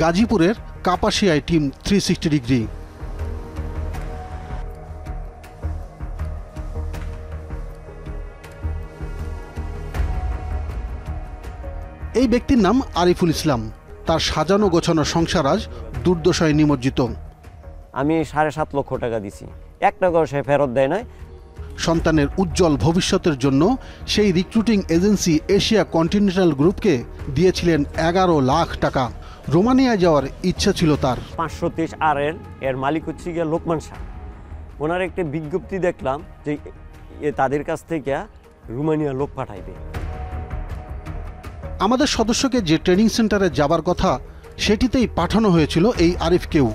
গাজীপুরের কাপাসিয়ায় team 360 degree. এই ব্যক্তির নাম আরিফুল ইসলাম। তার সাজানো গোছানো সংসার আজ দুর্দশায় নিমজ্জিত। আমি 7.5 লক্ষ টাকা দিছি, 1 টাকাও সে ফেরত দেয় নাই। সন্তানের উজ্জ্বল ভবিষ্যতের জন্য সেই রিক্রুটিং এজেন্সি এশিয়া কন্টিনেন্টাল গ্রুপকে দিয়েছিলেন 11 লাখ টাকা। রোমানিয়ায় যাওয়ার ইচ্ছা ছিল তার। 523 এর মালিক হচ্ছে গিয়ে লোকমান শাহ। ওনার একটা বিজ্ঞপ্তি দেখলাম যে তাদের কাছ থেকে রোমানিয়া লোক পাঠাইবে। আমাদের সদস্যকে যে ট্রেনিং সেন্টারে যাবার কথা সেটিতেই পাঠানো হয়েছিল এই আরিফকেও।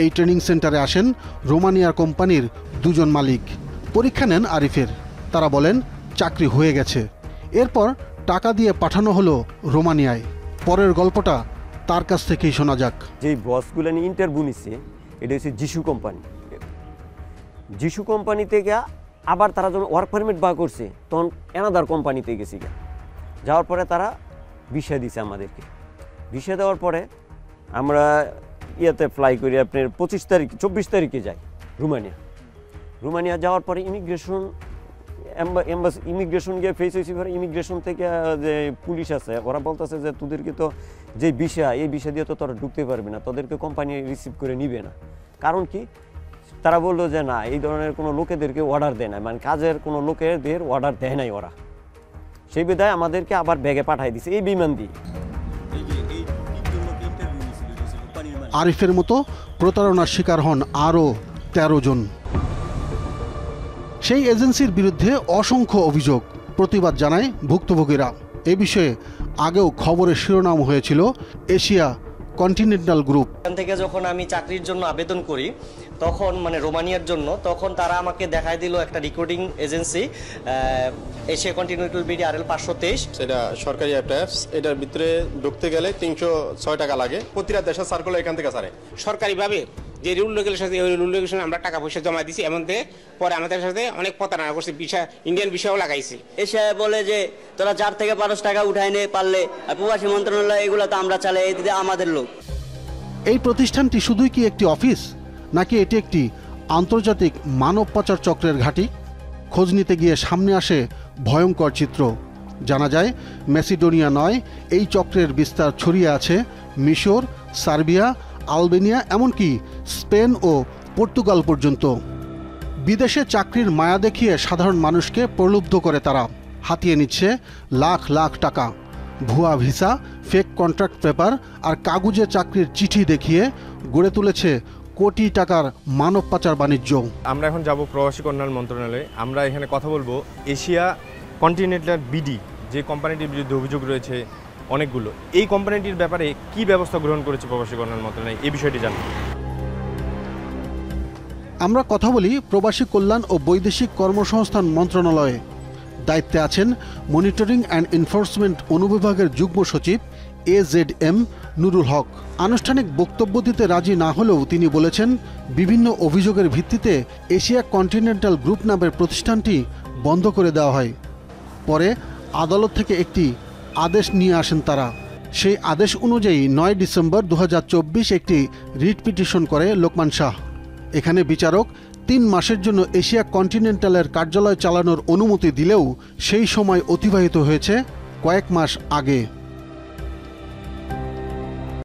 এই ট্রেনিং সেন্টারে আসেন রোমানিয়ার কোম্পানির 2 জন মালিক। পরীক্ষা নেন আরিফের। তারা বলেন চাকরি হয়ে গেছে। এরপর টাকা দিয়ে পাঠানো হলো রোমানিয়ায়। পরের গল্পটা তার কাছ থেকেই শোনা যাক। যেই বসগুলো নিয়ে ইন্টারভিউ নিচ্ছে এটা হচ্ছে যিশু কোম্পানি। যিশু কোম্পানি থেকে আবার তারা যখন ওয়ার্ক পারমিট বার করছে তখন এনাদার কোম্পানিতে গেছি। যাওয়ার পরে তারা ভিসা দিছে আমাদেরকে। ভিসা দেওয়ার পরে আমরা ফ্লাই করি আপনার 24 তারিখে যাই রোমানিয়া যাওয়ার পরে ইমিগ্রেশন গিয়ে ফেস হয়েছি। ইমিগ্রেশন থেকে যে পুলিশ আছে ওরা বলতেছে যে তোদেরকে তো যে এই ভিসা দিয়ে তো তোরা ঢুকতে পারবি না, তোদেরকে কোম্পানি রিসিভ করে নিবে না। কারণ কি তারা বললো যে না এই ধরনের কোনো লোকেদেরকে অর্ডার দেয় না, মানে কাজের কোনো লোকেদের অর্ডার দেয় নাই ওরা। সেই বিধায় আমাদেরকে আবার ব্যাগে পাঠাই দিছে এই বিমান দিয়ে। আরিফের মতো প্রতারণার শিকার হন আরও 13 জন। সেই এজেন্সির বিরুদ্ধে অসংখ্য অভিযোগ, প্রতিবাদ জানায় ভুক্তভোগীরা। এ বিষয়ে আগেও খবরের শিরোনাম হয়েছিল এশিয়া কন্টিনেন্টাল গ্রুপ। এখান থেকে যখন আমি চাকরির জন্য আবেদন করি তখন মানে রোমানিয়ার জন্য, তখন তারা আমাকে দেখায় দিল একটা recruiting agency Asia continental BD RL 523। সেটা সরকারি একটা অ্যাপস। এটার ভিতরে ঢুকতে গেলে 306 টাকা লাগে। প্রতিটা দেশের সার্কুলার এখান থেকে ছাড়ে। সরকারিভাবে যে রুল রেগুলেশন আছে ওই রুল রেগুলেশন আমরা টাকা পয়সা জমা দিছি, এমন পরে আমাদের সাথে অনেক প্রতারণা করছে। ইন্ডিয়ান ভিসাও লাগাইছি। এসে বলে যে তোরা 4 থেকে 5 টাকা উঠাই নে পারলে, আর প্রবাসী মন্ত্রণালয় এগুলো তো আমরা চালাই, এই আমাদের লোক। এই প্রতিষ্ঠানটি শুধুই কি একটি অফিস, নাকি এটি একটি আন্তর্জাতিক মানব পাচার চক্রের ঘাঁটি? খোঁজ নিতে গিয়ে সামনে আসে ভয়ঙ্কর চিত্র। জানা যায় ম্যাসিডোনিয়া নয়, এই চক্রের বিস্তার ছড়িয়ে আছে মিশর, সার্বিয়া, আলবেনিয়া, এমনকি স্পেন ও পর্তুগাল পর্যন্ত। বিদেশে চাকরির মায়া দেখিয়ে সাধারণ মানুষকে প্রলুব্ধ করে তারা। হাতিয়ে নিচ্ছে লাখ লাখ টাকা। ভুয়া ভিসা, ফেক কন্ট্রাক্ট পেপার আর কাগুজে চাকরির চিঠি দেখিয়ে গড়ে তুলেছে কোটি টাকার মানব পাচার বাণিজ্য। আমরা এখন যাব প্রবাসী কল্যাণ মন্ত্রণালয়ে। আমরা এখানে কথা বলবো এশিয়া কন্টিনেন্টাল বিডি, যে কোম্পানিটির বিরুদ্ধে অভিযোগ রয়েছে অনেকগুলো, এই কোম্পানিটির ব্যাপারে কি ব্যবস্থা গ্রহণ করেছে প্রবাসী কল্যাণ মন্ত্রণালয়, এই বিষয়টি জানব। আমরা কথা বলি প্রবাসী কল্যাণ ও বৈদেশিক কর্মসংস্থান মন্ত্রণালয়ে। দায়িত্বে আছেন মনিটরিং অ্যান্ড এনফোর্সমেন্ট অনুবিভাগের যুগ্ম সচিব AZM নুরুল হক। আনুষ্ঠানিক বক্তব্য দিতে রাজি না হলেও তিনি বলেছেন বিভিন্ন অভিযোগের ভিত্তিতে এশিয়া কন্টিনেন্টাল গ্রুপ নামের প্রতিষ্ঠানটি বন্ধ করে দেওয়া হয়। পরে আদালত থেকে একটি আদেশ নিয়ে আসেন তারা। সেই আদেশ অনুযায়ী 9 ডিসেম্বর 2024 একটি রিট পিটিশন করে লোকমান শাহ। এখানে বিচারক 3 মাসের জন্য এশিয়া কন্টিনেন্টালের কার্যালয় চালানোর অনুমতি দিলেও সেই সময় অতিবাহিত হয়েছে কয়েক মাস আগে।